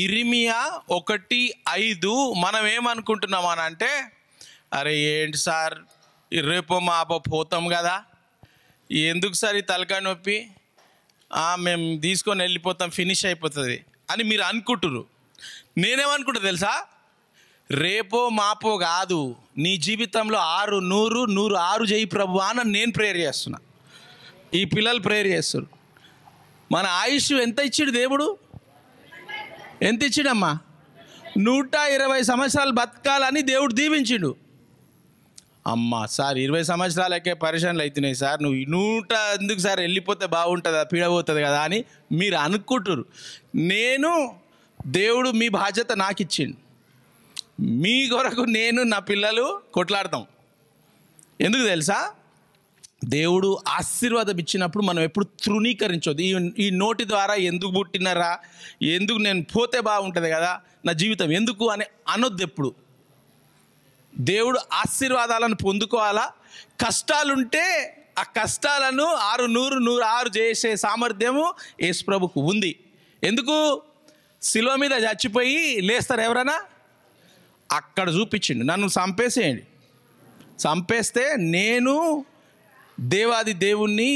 ఇర్మియా 1:5 మనం ఏమనుకుంటున్నాం అని అంటే, అరే ఏంటి సార్ రేపో మాపో పోతాం కదా, ఎందుకు సార్ ఈ తలకాయ నొప్పి, మేము తీసుకొని వెళ్ళిపోతాం, ఫినిష్ అయిపోతుంది అని మీరు అనుకుంటున్నారు. నేనేమనుకుంటా తెలుసా, రేపో మాపో కాదు, నీ జీవితంలో 6 100 100 6 చేయి ప్రభు అని నేను ప్రేయర్ చేస్తున్నా. ఈ పిల్లలు ప్రేయర్ చేస్తారు. మన ఆయుష్ ఎంత ఇచ్చాడు దేవుడు, ఎంత ఇచ్చాడమ్మా? 120 సంవత్సరాలు బతకాలని దేవుడు దీవించిండు. అమ్మా సార్ 20 సంవత్సరాలకే పరిశ్రమలు అవుతున్నాయి సార్, నువ్వు 100 ఎందుకు సార్, వెళ్ళిపోతే బాగుంటుందా, పీడబోతుంది కదా అని మీరు అనుకుంటారు. నేను దేవుడు మీ బాధ్యత నాకు ఇచ్చిండు, మీ కొరకు నేను నా పిల్లలు కొట్లాడతాం. ఎందుకు తెలుసా, దేవుడు ఆశీర్వాదం ఇచ్చినప్పుడు మనం ఎప్పుడు తృణీకరించొద్దు. ఈ నోటి ద్వారా ఎందుకు పుట్టినరా, ఎందుకు నేను పోతే బాగుంటుంది కదా నా జీవితం ఎందుకు అని అనొద్దు. ఎప్పుడు దేవుడు ఆశీర్వాదాలను పొందుకోవాలా. కష్టాలుంటే ఆ కష్టాలను 6 100 106 చేసే సామర్థ్యము యేసుప్రభుకు ఉంది. ఎందుకు? శిలువ మీద చచ్చిపోయి లేస్తారు ఎవరైనా, అక్కడ చూపించిండు. నన్ను చంపేసేయండి, చంపేస్తే నేను దేవాది దేవుణ్ణి,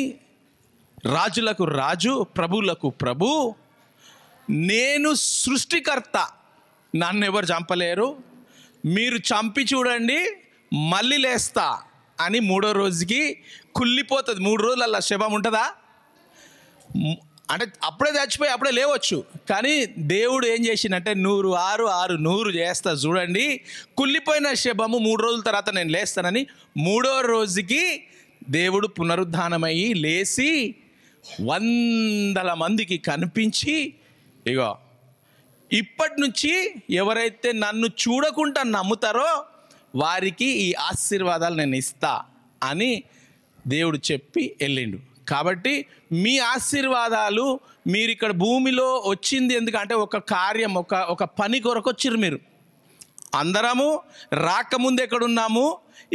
రాజులకు రాజు, ప్రభువులకు ప్రభు, నేను సృష్టికర్త, నన్ను ఎవరు చంపలేరు, మీరు చంపి చూడండి మళ్ళీ లేస్తా అని 3వ రోజుకి కుళ్ళిపోతుంది. 3 రోజులల్లా శవం ఉంటుందా? అంటే అప్పుడే చచ్చిపోయి అప్పుడే లేవచ్చు. కానీ దేవుడు ఏం చేసిందంటే 100 6 6 100 చేస్తా చూడండి, కుళ్ళిపోయిన శవము 3 రోజుల తర్వాత నేను లేస్తానని 3వ రోజుకి దేవుడు పునరుద్ధానమయ్యి లేచి 100 మందికి కనిపించి, ఇగో ఇప్పటి నుంచి ఎవరైతే నన్ను చూడకుండా నమ్ముతారో వారికి ఈ ఆశీర్వాదాలు నేను ఇస్తా అని దేవుడు చెప్పి వెళ్ళిండు. కాబట్టి మీ ఆశీర్వాదాలు మీరు ఇక్కడ భూమిలో వచ్చింది ఎందుకంటే ఒక కార్యం, ఒక పని కొరకు వచ్చిర్రు. మీరు అందరము రాకముందు ఎక్కడున్నాము,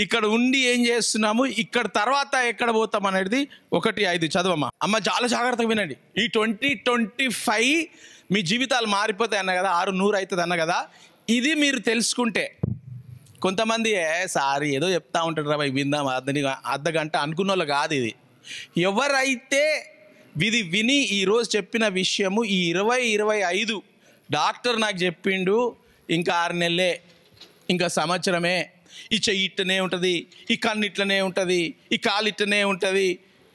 ఇక్కడ ఉండి ఏం చేస్తున్నాము, ఇక్కడ తర్వాత ఎక్కడ పోతాం అనేది 1:5 చదవమ్మా. అమ్మ చాలా జాగ్రత్తగా వినండి. ఈ 2025 మీ జీవితాలు మారిపోతాయి అన్న కదా, 6 100 అవుతుంది అన్న కదా, ఇది మీరు తెలుసుకుంటే. కొంతమంది సారీ ఏదో చెప్తా ఉంటాడు రా విందాం అర్ధ గంట అనుకున్న వాళ్ళు కాదు ఇది. ఎవరైతే ఇది విని ఈరోజు చెప్పిన విషయము ఈ 2025 డాక్టర్ నాకు చెప్పిండు, ఇంకా 6 నెలలే, ఇంకా సంవత్సరమే, ఈ చెయ్యి ఇట్లనే ఉంటుంది, ఈ కన్ను ఇట్లనే ఉంటుంది, ఈ కాలు ఇట్లనే ఉంటుంది,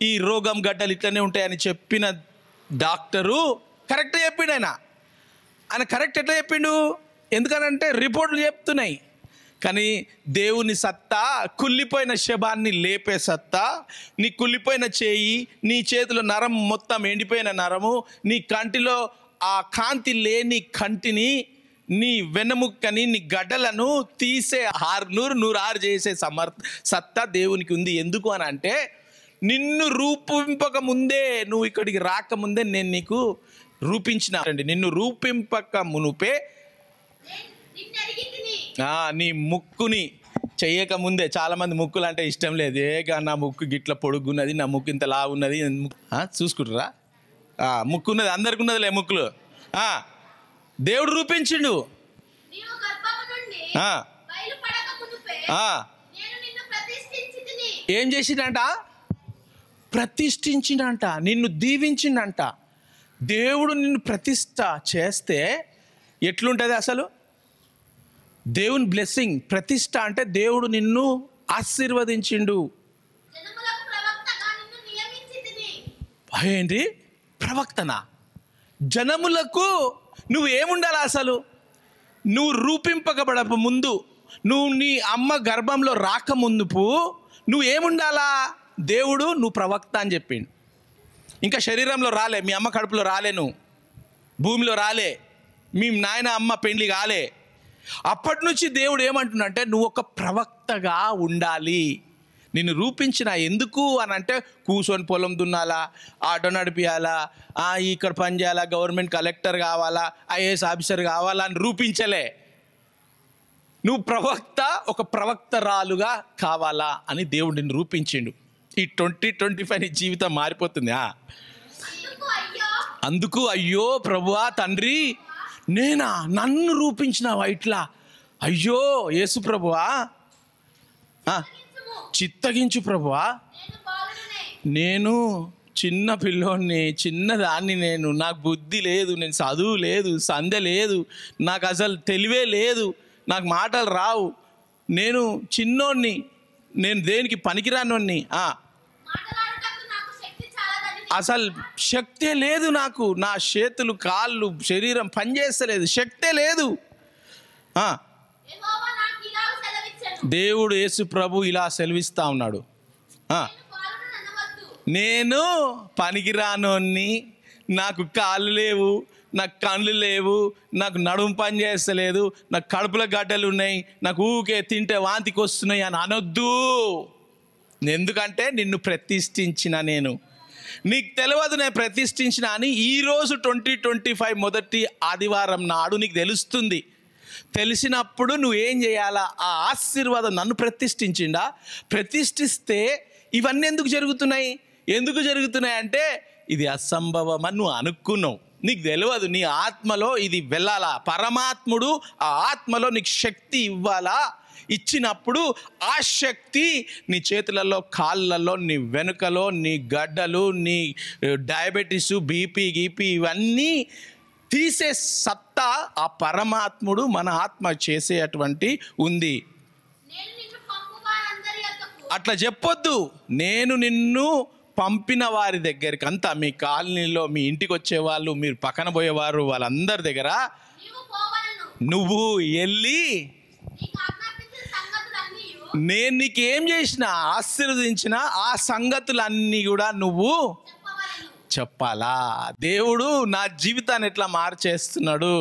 ఈ రోగం గడ్డలు ఇట్లనే ఉంటాయని చెప్పిన డాక్టరు కరెక్ట్ చెప్పిండు. ఆయన కరెక్ట్ ఎట్లా చెప్పిండు? ఎందుకనంటే రిపోర్ట్లు చెప్తున్నాయి. కానీ దేవుని సత్తా, కుళ్ళిపోయిన శవాన్ని లేపే సత్తా, నీ కుళ్ళిపోయిన చేయి, నీ చేతిలో నరం మొత్తం ఎండిపోయిన నరము, నీ కంటిలో ఆ కాంతి లేని కంటిని, నీ వెన్నముక్కని, నీ గడ్డలను తీసే 6 100 106 చేసే సత్తా దేవునికి ఉంది. ఎందుకు అని అంటే నిన్ను రూపింపక ముందే, నువ్వు ఇక్కడికి రాకముందే నేను నీకు రూపించిన, నిన్ను రూపింపక మునుపే నీ ముక్కుని చెయ్యక ముందే. చాలామంది ముక్కులు అంటే ఇష్టం లేదు. నా ముక్కు గిట్ల పొడుగున్నది, నా ముక్కు ఇంత లా ఉన్నది చూసుకుంటారా? ముక్కు ఉన్నది, అందరికి ఉన్నదిలే ముక్కులు. దేవుడు రూపించిండు. ఏం చేసిండంట? ప్రతిష్ఠించిండంట, నిన్ను దీవించిండంట. దేవుడు నిన్ను ప్రతిష్ఠ చేస్తే ఎట్లుంటుంది అసలు? దేవుని బ్లెస్సింగ్. ప్రతిష్ఠ అంటే దేవుడు నిన్ను ఆశీర్వదించిండు. ఏంటి ప్రవక్తన? జనములకు నువ్వు ఏముండాలి అసలు? నువ్వు రూపింపకబడక ముందు, నువ్వు నీ అమ్మ గర్భంలో రాకముందుపు నువ్వు ఏముండాలా? దేవుడు నువ్వు ప్రవక్త అని చెప్పిండు. ఇంకా శరీరంలో రాలే, మీ అమ్మ కడుపులో రాలే, నువ్వు భూమిలో రాలే, మీ నాయన అమ్మ పెండ్లి కాలే. అప్పటి నుంచి దేవుడు ఏమంటున్నాడంటే నువ్వు ఒక ప్రవక్తగా ఉండాలి. నిన్ను రూపించిన ఎందుకు అని అంటే కూర్చొని పొలం దున్నాలా, ఆటో నడిపియాలా, ఇక్కడ పని చేయాలా, గవర్నమెంట్ కలెక్టర్ కావాలా, ఐఏఎస్ ఆఫీసర్ కావాలా అని రూపించలే. నువ్వు ప్రవక్త, ఒక ప్రవక్తరాలుగా కావాలా అని దేవుడు నిన్ను రూపించిండు. ఈ 2025 నీ జీవితం మారిపోతుంది. అందుకు అయ్యో ప్రభువా తండ్రి, నేనా, నన్ను రూపించినావా ఇట్లా? అయ్యో యేసు ప్రభువా, చిత్తగించు ప్రభువా, నేను చిన్న పిల్లోని, చిన్నదాన్ని, నాకు బుద్ధి లేదు, నేను చదువు లేదు, సంధ్య లేదు, నాకు అసలు తెలివే లేదు, నాకు మాటలు రావు, నేను చిన్నోన్ని, నేను దేనికి పనికిరానోన్ని, అసలు శక్తే లేదు నాకు, నా చేతులు కాళ్ళు శరీరం పనిచేస్తలేదు, శక్తే లేదు. దేవుడు యేసు ప్రభు ఇలా సెలవిస్తా ఉన్నాడు, నేను పనికిరానోన్ని, నాకు కాళ్ళు లేవు, నాకు కళ్ళు లేవు, నాకు నడుము పని చేస్తలేదు, నాకు కడుపులో గడ్డలు ఉన్నాయి, నాకు ఊకే తింటే వాంతికి వస్తున్నాయి అని అనొద్దు. ఎందుకంటే నిన్ను ప్రతిష్ఠించిన నేను, నీకు తెలియదు నేను ప్రతిష్ఠించిన అని ఈరోజు 2025 మొదటి ఆదివారం నాడు నీకు తెలుస్తుంది. తెలిసినప్పుడు నువ్వేం చేయాలా? ఆ ఆశీర్వాదం నన్ను ప్రతిష్ఠించిండా, ప్రతిష్ఠిస్తే ఇవన్నీ ఎందుకు జరుగుతున్నాయి? ఎందుకు జరుగుతున్నాయి అంటే ఇది అసంభవం అని నువ్వు అనుకున్నావు, నీకు తెలియదు. నీ ఆత్మలో ఇది వెళ్ళాలా, పరమాత్ముడు ఆ ఆత్మలో నీకు శక్తి ఇవ్వాలా, ఇచ్చినప్పుడు ఆ శక్తి నీ చేతులలో, కాళ్ళల్లో, నీ వెనుకలో, నీ గడ్డలు, నీ డయాబెటీసు, బీపీ ఇవన్నీ తీసే సత్తా ఆ పరమాత్ముడు మన ఆత్మ చేసేటువంటి ఉంది. అట్లా చెప్పొద్దు. నేను నిన్ను పంపిన వారి దగ్గరికి అంతా, మీ కాలనీలో, మీ ఇంటికి వచ్చేవాళ్ళు, మీరు పక్కన పోయేవారు, వాళ్ళందరి దగ్గర నువ్వు వెళ్ళి నేను నీకేం చేసిన, ఆశీర్వదించిన ఆ సంగతులన్నీ కూడా నువ్వు చెప్పాలా. దేవుడు నా జీవితాన్ని ఎట్లా మార్చేస్తున్నాడు.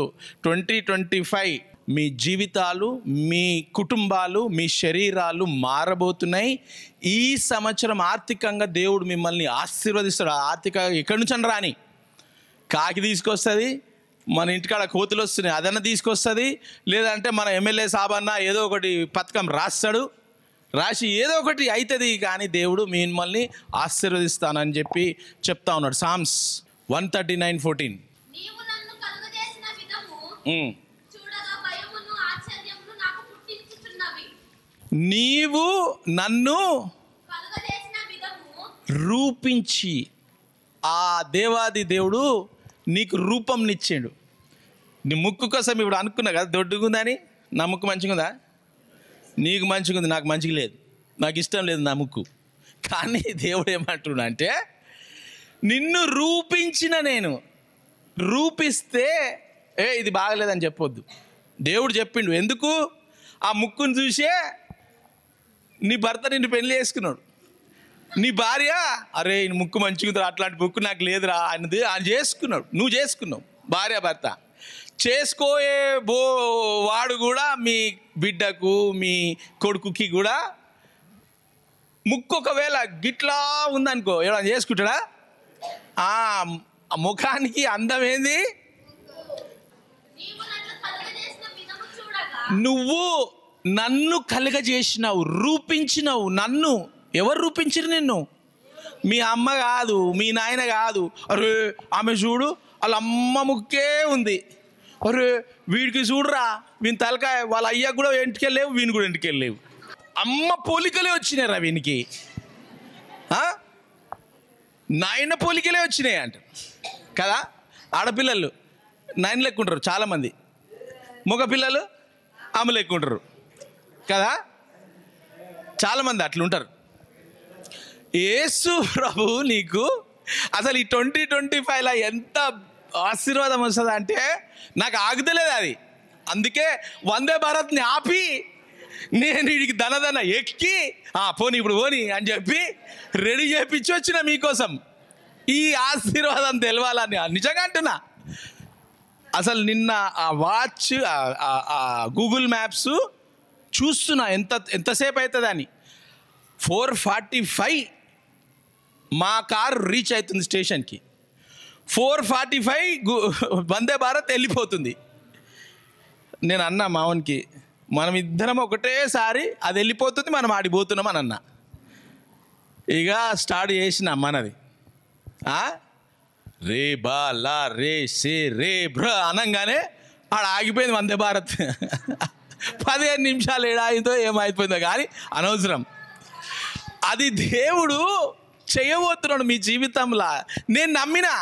2025 మీ జీవితాలు, మీ కుటుంబాలు, మీ శరీరాలు మారబోతున్నాయి. ఈ సంవత్సరం ఆర్థికంగా దేవుడు మిమ్మల్ని ఆశీర్వదిస్తాడు. ఆర్థికంగా ఎక్కడి నుంచి అని రాని, కాకి తీసుకొస్తుంది, మన ఇంటికాడ కోతులు వస్తున్నాయి అదన్నా తీసుకొస్తుంది, లేదంటే మన ఎమ్మెల్యే సాబన్నా ఏదో ఒకటి పథకం రాసి ఏదో ఒకటి అవుతుంది. కానీ దేవుడు మిమ్మల్ని ఆశీర్వదిస్తానని చెప్పి చెప్తా ఉన్నాడు. సామ్స్ 139:14. నీవు నన్ను రూపించి, ఆ దేవాది దేవుడు నీకు రూపంనిచ్చాడు. నీ ముక్కు కోసం ఇప్పుడు అనుకున్నా కదా దొడ్డుగుందని, నా ముక్కు మంచిగా ఉందా? నీకు మంచిగా ఉంది, నాకు మంచిగా లేదు, నాకు ఇష్టం లేదు నా ముక్కు. కానీ దేవుడు ఏమంటున్నా అంటే, నిన్ను రూపించిన నేను, రూపిస్తే ఇది బాగలేదని చెప్పొద్దు. దేవుడు చెప్పిండు. ఎందుకు? ఆ ముక్కును చూసే నీ భర్త నిన్ను పెళ్లి చేసుకున్నాడు. నీ భార్య, అరే ఈ ముక్కు మంచిగా ఉందిరా, అట్లాంటి ముక్కు నాకు లేదురా అన్నది ఆయన చేసుకున్నాడు. నువ్వు చేసుకున్నావు, భార్య భర్త చేసుకోయే వాడు కూడా మీ బిడ్డకు, మీ కొడుకుకి కూడా ముక్కు ఒకవేళ గిట్లా ఉందనుకో, ఎవరైనా చేసుకుంటాడా? ఆ ముఖానికి అందం ఏంది? నువ్వు నన్ను కలుగజేసినావు, రూపించినావు నన్ను. ఎవరు రూపించిరు నిన్ను? మీ అమ్మ కాదు, మీ నాయన కాదు. అరే ఆమె చూడు, వాళ్ళ అమ్మ ముక్కే ఉంది, అరే వీడికి చూడరా, వీని తలకాయ, వాళ్ళ అయ్యకు కూడా ఎంటికెళ్ళలేవు, వీని కూడా ఎంటికెళ్ళలేవు, అమ్మ పోలికలే వచ్చినాయిరా వీనికి, నాయన పోలికలే వచ్చినాయి అంట కదా. ఆడపిల్లలు నాయన లెక్కుంటారు చాలామంది, మగపిల్లలు ఆమె లెక్కుంటారు కదా. చాలామంది అట్లుంటారు. యేసు ప్రభు నీకు అసలు ఈ 2025లో ఎంత ఆశీర్వాదం వస్తుంది అంటే నాకు ఆగుతలేదు అది. అందుకే వందే భారత్ని ఆపి నేను వీడికి దనదన ఎక్కి పోనీ ఇప్పుడు పోనీ అని చెప్పి రెడీ చేయించి వచ్చిన మీకోసం. ఈ ఆశీర్వాదం తెలవాలని నిజంగా అంటున్నా. అసలు నిన్న ఆ వాచ్, గూగుల్ మ్యాప్స్ చూస్తున్నా ఎంతసేపు అవుతుంది అని. 4:45 మా కారు రీచ్ అవుతుంది స్టేషన్కి. 4:45 వందే భారత్ వెళ్ళిపోతుంది. నేను అన్నా మావన్కి, మనం ఇద్దరం ఒకటేసారి అది వెళ్ళిపోతుంది, మనం ఆడిపోతున్నాం అని అన్నా. ఇక స్టార్ట్ చేసిన మనది. రే బా లా రే సే రే బ్ర అనగానే ఆడ ఆగిపోయింది వందే భారత్. 15 నిమిషాలు ఏడాయిందో ఏమైపోయిందో కానీ అనవసరం. అది దేవుడు చేయబోతున్నాడు మీ జీవితంలో. నేను నమ్మినా,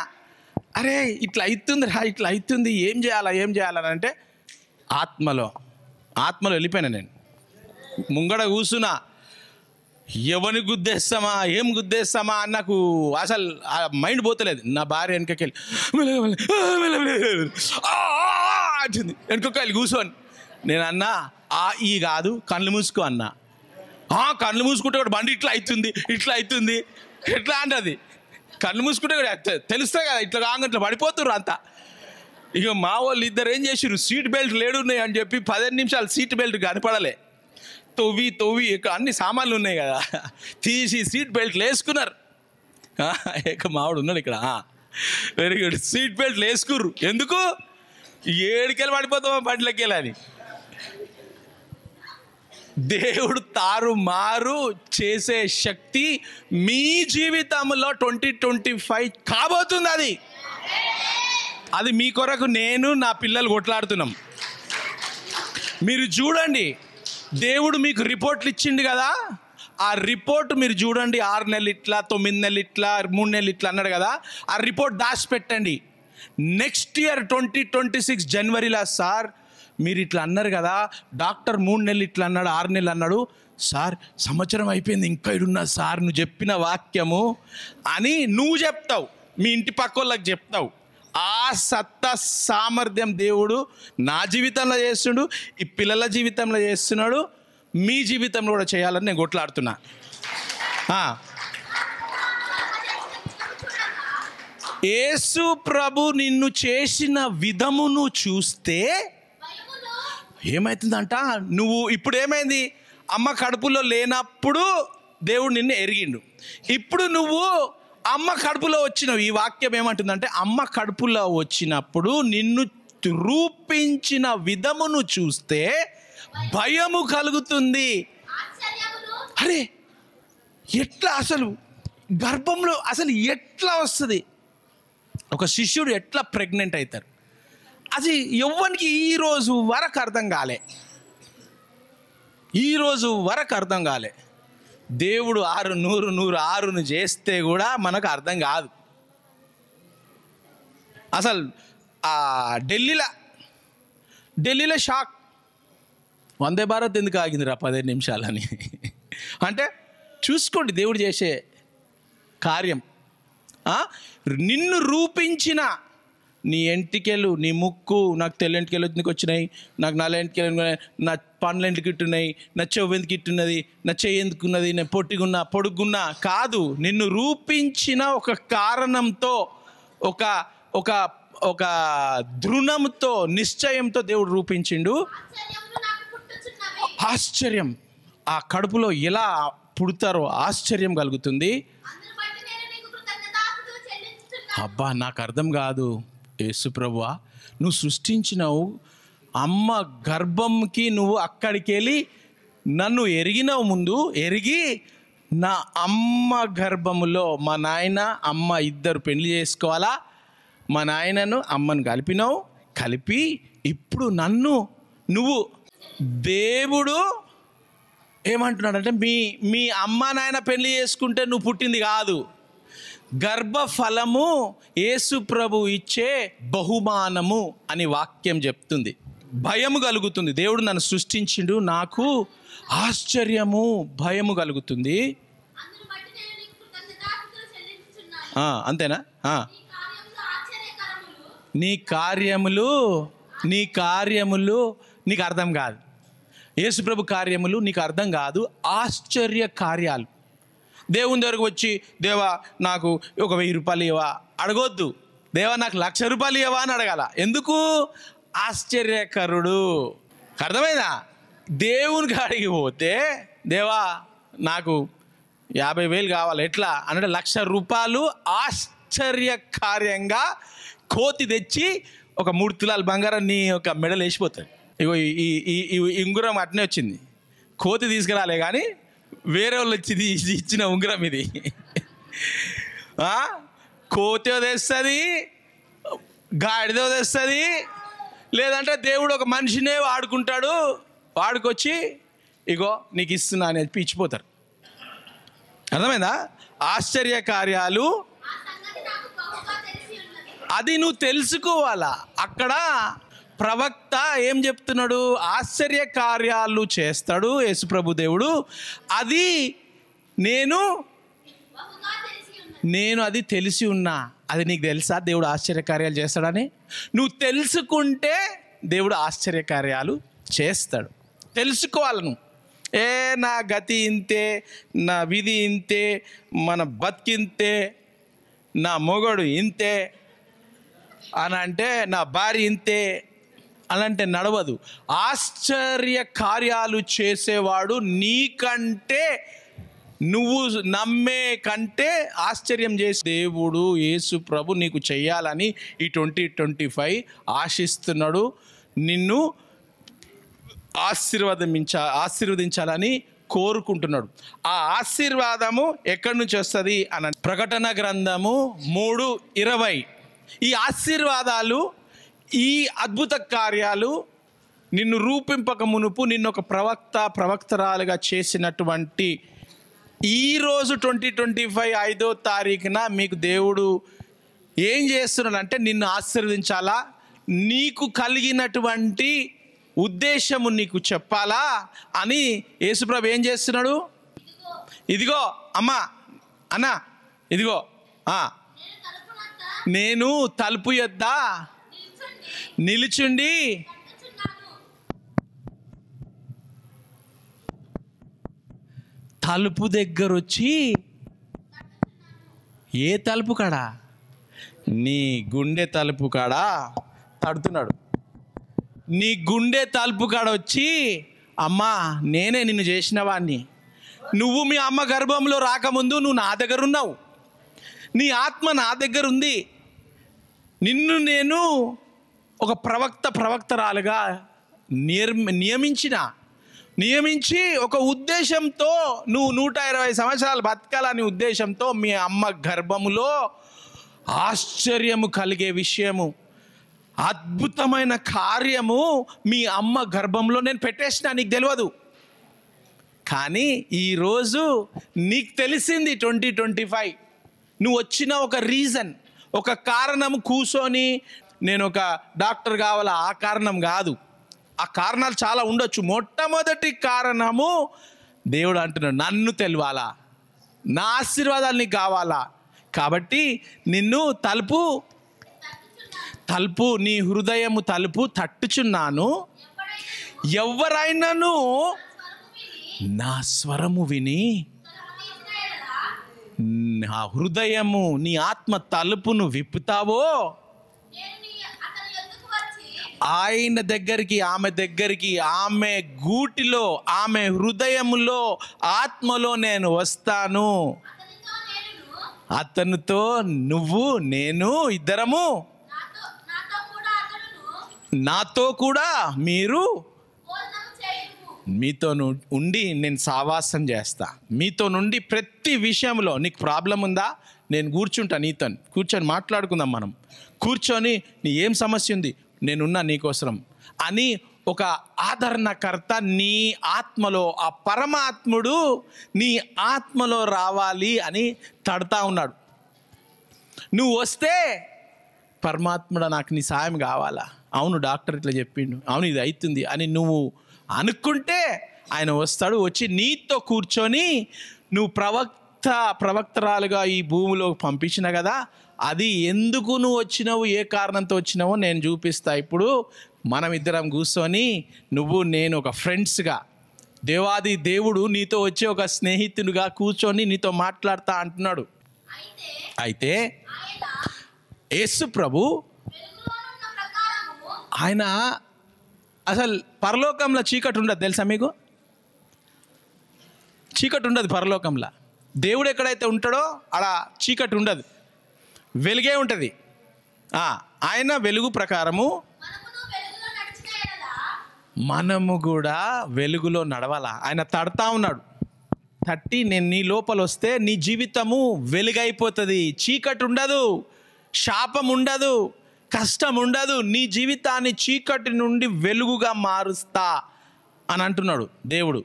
అరే ఇట్లా అవుతుంది రా, ఇట్లా అవుతుంది, ఏం చేయాలని అంటే ఆత్మలో వెళ్ళిపోయినా. నేను ముంగడ కూర్చున్నా, ఎవరిని గుద్దేస్తామా ఏం గుద్దేస్తామా అని నాకు అసలు మైండ్ పోతలేదు. నా భార్య వెనకకెళ్ళి అంటుంది, వెనకకెళ్ళి కూర్చోని. నేను అన్నా ఈ కాదు, కళ్ళు మూసుకో అన్నా. కళ్ళు మూసుకుంటే కూడా బండి ఇట్లా అవుతుంది ఎట్లా అంటది. కళ్ళు మూసుకుంటే కూడా తెలుస్తాయి కదా, ఇట్లా కాగా ఇట్లా పడిపోతుర్రు అంతా. ఇక మా వాళ్ళు ఇద్దరు ఏం చేసిర్రు, సీట్ బెల్ట్ లేడున్నాయి అని చెప్పి 15 నిమిషాలు సీట్ బెల్ట్ కనపడలే. తొవ్వి ఇక అన్ని సామాన్లు ఉన్నాయి కదా, తీసి సీట్ బెల్ట్లు వేసుకున్నారు. ఇక మావాడు ఉన్నాడు ఇక్కడ, వెరీ గుడ్. సీట్ బెల్ట్లు వేసుకుర్రు. ఎందుకు? 7కెళ్ళి పడిపోతామా బండ్లకి వెళ్ళని. దేవుడు తారుమారు చేసే శక్తి మీ జీవితంలో 2025 కాబోతుంది. అది మీ కొరకు నేను నా పిల్లలు కొట్లాడుతున్నాం. మీరు చూడండి, దేవుడు మీకు రిపోర్ట్లు ఇచ్చిండు కదా, ఆ రిపోర్ట్ మీరు చూడండి. 6 నెలలు ఇట్లా, 9 నెలలు ఇట్లా, 3 నెలలు ఇట్లా అన్నాడు కదా, ఆ రిపోర్ట్ దాచిపెట్టండి. నెక్స్ట్ ఇయర్ 2026 జనవరిలో, సార్ మీరు ఇట్లా అన్నారు కదా, డాక్టర్ 3 నెలలు ఇట్లా అన్నాడు, 6 నెలలు అన్నాడు, సార్ సంవత్సరం అయిపోయింది ఇంకా ఇడున్నా సార్ నువ్వు చెప్పిన వాక్యము అని నువ్వు చెప్తావు, మీ ఇంటి పక్క వాళ్ళకి చెప్తావు. ఆ సత్తా సామర్థ్యం దేవుడు నా జీవితంలో చేస్తున్నాడు, ఈ పిల్లల జీవితంలో చేస్తున్నాడు, మీ జీవితంలో కూడా చేయాలని నేను కొట్లాడుతున్నా. యేసు ప్రభు నిన్ను చేసిన విధమును చూస్తే ఏమవుతుందంట, నువ్వు ఇప్పుడు ఏమైంది, అమ్మ కడుపులో లేనప్పుడు దేవుడు నిన్ను ఎరిగిండు. ఇప్పుడు నువ్వు అమ్మ కడుపులో వచ్చినావు. ఈ వాక్యం ఏమంటుందంటే, అమ్మ కడుపులో వచ్చినప్పుడు నిన్ను రూపించిన విధమును చూస్తే భయము కలుగుతుంది. అరే ఎట్లా, అసలు గర్భంలో అసలు ఎట్లా వస్తుంది, ఒక శిష్యుడు ఎట్లా ప్రెగ్నెంట్ అవుతారు, అది ఎవ్వరికి ఈరోజు వరకు అర్థం కాలే. దేవుడు 100 చేస్తే కూడా మనకు అర్థం కాదు. అసలు ఢిల్లీలో షాక్, వందే భారత్ ఎందుకు ఆగిందిరా 15 నిమిషాలని. అంటే చూసుకోండి దేవుడు చేసే కార్యం. నిన్ను రూపించిన నీ ఎంటికెలు, నీ ముక్కు, నాకు తెల్లెంటికెలు ఎందుకు వచ్చినాయి, నాకు నల్ల ఎంటికెలు, నా పండ్లు ఎందుకు ఇట్టున్నాయి, నా చెవు ఎందుకు ఇట్టున్నది, నా చెయ్యి ఎందుకున్నది, నేను పొడుగున్నా కాదు. నిన్ను రూపించిన ఒక కారణంతో, ఒక దృఢంతో, నిశ్చయంతో దేవుడు రూపించిండు. ఆశ్చర్యం, ఆ కడుపులో ఎలా పుడతారో ఆశ్చర్యం కలుగుతుంది. అబ్బా నాకు అర్థం కాదు, యేసు ప్రభువా నువ్వు సృష్టించినావు, అమ్మ గర్భంకి నువ్వు అక్కడికి వెళ్ళి నన్ను ఎరిగినావు. ముందు ఎరిగి నా అమ్మ గర్భములో మా నాయన అమ్మ ఇద్దరు పెళ్లి చేసుకోవాలా, మా నాయనను అమ్మను కలిపి ఇప్పుడు నన్ను నువ్వు, దేవుడు ఏమంటున్నాడంటే, మీ అమ్మ నాయన పెళ్లి చేసుకుంటే నువ్వు పుట్టింది కాదు, గర్భఫలము యేసు ప్రభు ఇచ్చే బహుమానము అని వాక్యం చెప్తుంది. భయము కలుగుతుంది. దేవుడు నన్ను సృష్టించిండు, నాకు ఆశ్చర్యము భయము కలుగుతుంది. అంతేనా? నీ కార్యములు నీకు అర్థం కాదు. యేసు ప్రభు కార్యములు నీకు అర్థం కాదు. ఆశ్చర్య కార్యాలు. దేవుని దగ్గరకు వచ్చి, దేవా నాకు 1000 రూపాయలు ఇవ్వా అడగొద్దు, దేవా నాకు 1,00,000 రూపాయలు ఇవ్వా అని అడగాల. ఎందుకు? ఆశ్చర్యకరుడు. అర్థమైందా? దేవునికి అడిగి పోతే, దేవా నాకు 50,000 కావాలి ఎట్లా అంటే 1,00,000 రూపాయలు ఆశ్చర్యకార్యంగా కోతి తెచ్చి ఒక 3 తులాల బంగారం నీ ఒక మెడలు వేసిపోతుంది. ఇగో ఈ ఉంగరం అట్నే వచ్చింది, కోతి తీసుకురాలే కానీ వేరే వాళ్ళు వచ్చి ఇచ్చిన ఉంగరం ఇది. కోతి తెస్తుంది, గాడిద తెస్తుంది, లేదంటే దేవుడు ఒక మనిషినే వాడుకుంటాడు, వాడుకొచ్చి ఇగో నీకు ఇస్తున్నా అనేది పిచ్చిపోతారు. అర్థమైందా? ఆశ్చర్య కార్యాలు అది నువ్వు తెలుసుకోవాలా. అక్కడ ప్రవక్త ఏం చెప్తున్నాడు? ఆశ్చర్య కార్యాలు చేస్తాడు యేసుప్రభు దేవుడు, అది నేను అది తెలిసి ఉన్నా. అది నీకు తెలుసా దేవుడు ఆశ్చర్యకార్యాలు చేస్తాడని? నువ్వు తెలుసుకుంటే దేవుడు ఆశ్చర్యకార్యాలు చేస్తాడు. తెలుసుకోవాలి నువ్వు. నా గతి ఇంతే, నా విధి ఇంతే, మన బతికింతే, నా మొగడు ఇంతే అని అంటే, నా భార్య ఇంతే అని అంటే నడవదు. ఆశ్చర్య కార్యాలు చేసేవాడు నీకంటే, నువ్వు నమ్మే కంటే ఆశ్చర్యం చేసే దేవుడు యేసు ప్రభు నీకు చెయ్యాలని ఈ 2025 ఆశిస్తున్నాడు. నిన్ను ఆశీర్వదించాలని కోరుకుంటున్నాడు. ఆ ఆశీర్వాదము ఎక్కడి నుంచి వస్తుంది అని ప్రకటన గ్రంథము 3:20. ఈ ఆశీర్వాదాలు, ఈ అద్భుత కార్యాలు నిన్ను రూపింపక మునుపు నిన్ను ఒక ప్రవక్తరాలుగా చేసినటువంటి ఈరోజు 2025 5వ తారీఖున మీకు దేవుడు ఏం చేస్తున్నాడంటే నిన్ను ఆశీర్వదించాలా, నీకు కలిగినటువంటి ఉద్దేశము నీకు చెప్పాలా అని యేసుప్రభు ఏం చేస్తున్నాడు? ఇదిగో అమ్మా అన్నా, ఇదిగో నేను తలుపు యొద్ద నిలుచుండి తలుపు దగ్గర వచ్చి, ఏ తలుపు కాడా? నీ గుండె తలుపు కాడా తడుతున్నాడు. నీ గుండె తలుపు కాడ వచ్చి, అమ్మా నేనే నిన్ను చేసిన వాడిని, నువ్వు మీ అమ్మ గర్భంలో రాకముందు నువ్వు నా దగ్గర ఉన్నావు, నీ ఆత్మ నా దగ్గర ఉంది, నిన్ను నేను ఒక ప్రవక్తరాలుగా నియమించి ఒక ఉద్దేశంతో నువ్వు 120 సంవత్సరాలు బతకాలని ఉద్దేశంతో మీ అమ్మ గర్భములో ఆశ్చర్యము కలిగే విషయము, అద్భుతమైన కార్యము మీ అమ్మ గర్భంలో నేను పెట్టేసిన, నీకు తెలియదు. కానీ ఈరోజు నీకు తెలిసింది 2025. నువ్వు వచ్చిన ఒక రీజన్, ఒక కారణం కూర్చొని నేను ఒక డాక్టర్ కావాలా, ఆ కారణం కాదు. ఆ కారణాలు చాలా ఉండొచ్చు. మొట్టమొదటి కారణము దేవుడు అంటున్నాడు, నన్ను తెలియాలా, నా ఆశీర్వాదాలు నీకు కావాలా. కాబట్టి నిన్ను తలుపు నీ హృదయము తలుపు తట్టుచున్నాను, ఎవరైనాను నా స్వరము విని, నా హృదయము నీ ఆత్మ తలుపును విప్పుతావో, ఆయన దగ్గరికి, ఆమె దగ్గరికి, ఆమె గూటిలో, ఆమె హృదయములో, ఆత్మలో నేను వస్తాను. అతనితో నువ్వు, నేను ఇద్దరము, నాతో కూడా మీరు, మీతో ఉండి నేను సావాసం చేస్తా. మీతో నుండి ప్రతి విషయంలో నీకు ప్రాబ్లం ఉందా, నేను కూర్చుంటా, నీతో కూర్చొని మాట్లాడుకుందాం. మనం కూర్చొని నీ ఏం సమస్య ఉంది, నేనున్నా నీకోసం అని ఒక ఆదరణకర్త నీ ఆత్మలో, ఆ పరమాత్ముడు నీ ఆత్మలో రావాలి అని తడతా ఉన్నాడు. నువ్వు వస్తే పరమాత్ముడు నాకు నీ సాయం కావాలా, అవును డాక్టర్ ఇట్లా చెప్పిండు, అవును ఇది అవుతుంది అని నువ్వు అనుకుంటే ఆయన వస్తాడు. వచ్చి నీతో కూర్చొని, నువ్వు ప్రవక్తరాలుగా ఈ భూమిలో పంపించిన కదా, అది ఎందుకు నువ్వు వచ్చినావు, ఏ కారణంతో వచ్చినావో నేను చూపిస్తా. ఇప్పుడు మనం ఇద్దరం కూర్చొని, నువ్వు నేను ఒక ఫ్రెండ్స్గా, దేవాది దేవుడు నీతో వచ్చి ఒక స్నేహితుడిగా కూర్చొని నీతో మాట్లాడతా అంటున్నాడు. అయితే యేసు ప్రభు ఆయన అసలు పరలోకంలో చీకటి ఉండదు తెలుసా మీకు? చీకటి ఉండదు పరలోకంలో. దేవుడు ఎక్కడైతే ఉంటాడో అక్కడ చీకటి ఉండదు, వెలుగే ఉంటుంది. ఆయన వెలుగు ప్రకారము మనము కూడా వెలుగులో నడవాలా. ఆయన తడతా ఉన్నాడు, తట్టి నేను నీ లోపల వస్తే నీ జీవితము వెలుగైపోతుంది. చీకటి ఉండదు, శాపం ఉండదు, కష్టం ఉండదు. నీ జీవితాన్ని చీకటి నుండి వెలుగుగా మారుస్తా అని అంటున్నాడు దేవుడు.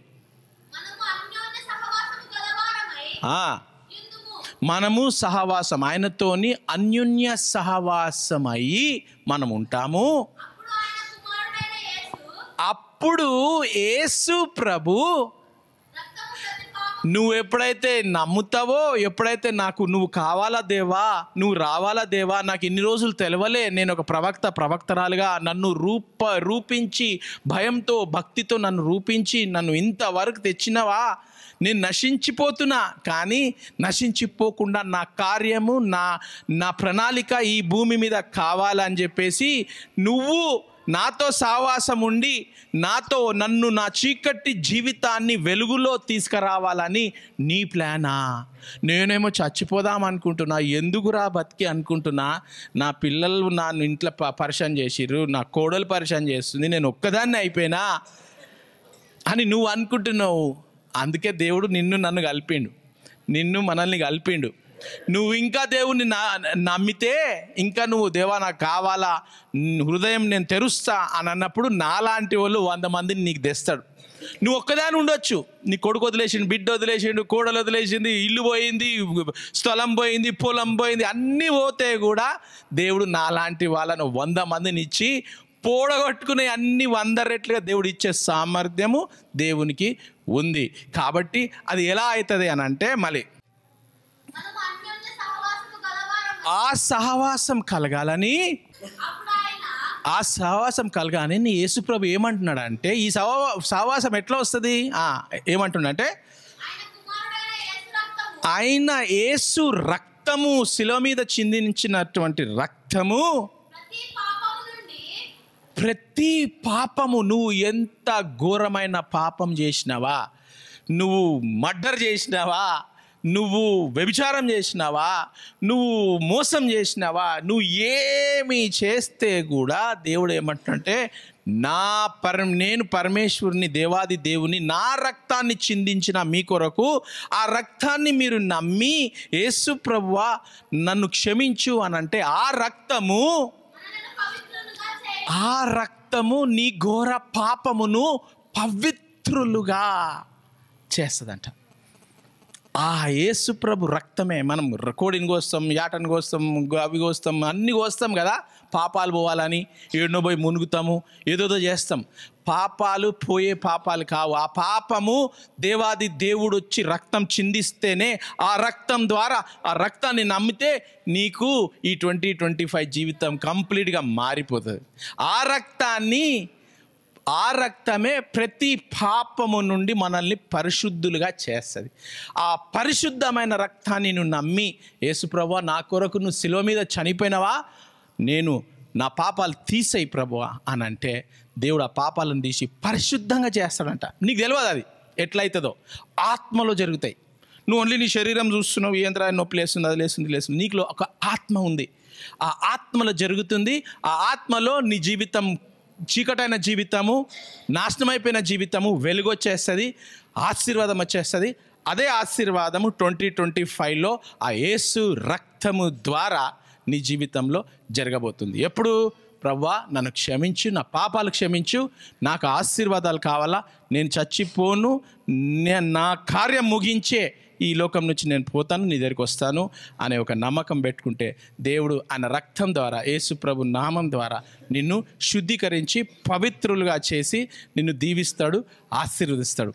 మనము సహవాసం, ఆయనతోని అన్యోన్య సహవాసం అయ్యి మనం ఉంటాము. అప్పుడు యేసు ప్రభు నువ్వు ఎప్పుడైతే నమ్ముతావో, ఎప్పుడైతే నాకు నువ్వు కావాలా దేవా, నువ్వు రావాలా దేవా, నాకు ఇన్ని రోజులు తెలవలే, నేను ఒక ప్రవక్తరాలుగా నన్ను రూపించి భయంతో భక్తితో నన్ను రూపించి నన్ను ఇంతవరకు తెచ్చినవా, నేను నశించిపోతున్నా, కానీ నశించిపోకుండా నా కార్యము నా ప్రణాళిక ఈ భూమి మీద కావాలని చెప్పేసి నువ్వు నాతో సావాసం ఉండి నన్ను నా చీకటి జీవితాన్ని వెలుగులో తీసుకురావాలని నీ ప్లానా? నేనేమో చచ్చిపోదాం అనుకుంటున్నా, ఎందుకురా బతికి అనుకుంటున్నా, నా పిల్లలు నా ఇంట్లో పరిచయం చేసిర్రు, నా కోడలు పరిచయం చేస్తుంది, నేను ఒక్కదాన్ని అయిపోయినా అని నువ్వు అనుకుంటున్నావు. అందుకే దేవుడు నన్ను కలిపిండు, మనల్ని కలిపిండు. నువ్వు ఇంకా దేవుణ్ణి నమ్మితే, ఇంకా నువ్వు దేవా నాకు కావాలా, హృదయం నేను తెరుస్తా అని అన్నప్పుడు నాలాంటి వాళ్ళు 100 మందిని నీకు తెస్తాడు. నువ్వు ఒక్కదాని ఉండొచ్చు, నీ కొడుకు వదిలేసిండు, బిడ్డ వదిలేసిండు, కోడలు వదిలేసింది, ఇల్లు పోయింది, స్థలం పోయింది, పొలం పోయింది, అన్నీ పోతే కూడా దేవుడు నాలాంటి వాళ్ళను 100 మందిని ఇచ్చి పోడగొట్టుకునే అన్ని 100 రెట్లుగా దేవుడు ఇచ్చే సామర్థ్యము దేవునికి ఉంది. కాబట్టి అది ఎలా అవుతుంది అని అంటే, మళ్ళీ ఆ సహవాసం కలగాలని యేసుప్రభు ఏమంటున్నాడు అంటే, ఈ సహవాసం ఎట్లా వస్తుంది ఏమంటున్నాడంటే, ఆయన యేసు రక్తము, శిలువ మీద చిందించినటువంటి రక్తము ప్రతి పాపము, నువ్వు ఎంత ఘోరమైన పాపం చేసినావా, నువ్వు మర్డర్ చేసినావా, నువ్వు వ్యభిచారం చేసినావా, నువ్వు మోసం చేసినావా, నువ్వు ఏమి చేస్తే కూడా దేవుడు ఏమంటున్నాడంటే, నేను పరమేశ్వరుని, దేవాది దేవుని, నా రక్తాన్ని చిందించిన మీ కొరకు, ఆ రక్తాన్ని మీరు నమ్మి యేసు ప్రభువా నన్ను క్షమించు అని అంటే, ఆ రక్తము నీ ఘోర పాపమును పవిత్రులుగా చేస్తుందంట. ఆ యేసు ప్రభు రక్తమే. మనం కోడిని కోస్తాం, యాటని కోస్తాం, అవి కోస్తాం, అన్నీ కోస్తాం కదా, పాపాలు పోవాలని ఏడునో పోయి మునుగుతాము, ఏదోదో చేస్తాం. పాపాలు పోయే పాపాలు కావు. ఆ పాపము దేవాది దేవుడు వచ్చి రక్తం చిందిస్తేనే, ఆ రక్తం ద్వారా, ఆ రక్తాన్ని నమ్మితే నీకు ఈ 2025 జీవితం కంప్లీట్గా మారిపోతుంది. ఆ రక్తమే ప్రతి పాపము నుండి మనల్ని పరిశుద్ధులుగా చేస్తుంది. ఆ పరిశుద్ధమైన రక్తాన్ని నువ్వు నమ్మి, యేసుప్రభువా నా కొరకు నువ్వు శిలువ మీద చనిపోయినవా, నా పాపాలు తీసేయి ప్రభువా అని అంటే, దేవుడు ఆ పాపాలను తీసి పరిశుద్ధంగా చేస్తాడంట. నీకు తెలియదు అది ఎట్లయితుందో, ఆత్మలో జరుగుతాయి. నువ్వు ఓన్లీ నీ శరీరం చూస్తున్నావు, ఈ యంత్రాన్ని నొప్పి లేస్తుంది, అది లేస్తుంది. నీకులో ఒక ఆత్మ ఉంది, ఆ ఆత్మలో జరుగుతుంది. ఆ ఆత్మలో నీ జీవితం, చీకటైన జీవితము, నాశనమైపోయిన జీవితము వెలుగొచ్చేస్తుంది, ఆశీర్వాదం వచ్చేస్తుంది. అదే ఆశీర్వాదము 2025లో ఆ యేసు రక్తము ద్వారా నీ జీవితంలో జరగబోతుంది. ఎప్పుడు? ప్రభువా నన్ను క్షమించు, నా పాపాలు క్షమించు, నాకు ఆశీర్వాదాలు కావాలా, నేను చచ్చిపోను, నా కార్యం ముగించే ఈ లోకం నుంచి నేను పోతాను, నీ దగ్గరికి వస్తాను అనే ఒక నమ్మకం పెట్టుకుంటే, దేవుడు ఆయన రక్తం ద్వారా, యేసు ప్రభు నామం ద్వారా నిన్ను శుద్ధీకరించి పవిత్రులుగా చేసి నిన్ను దీవిస్తాడు, ఆశీర్వదిస్తాడు.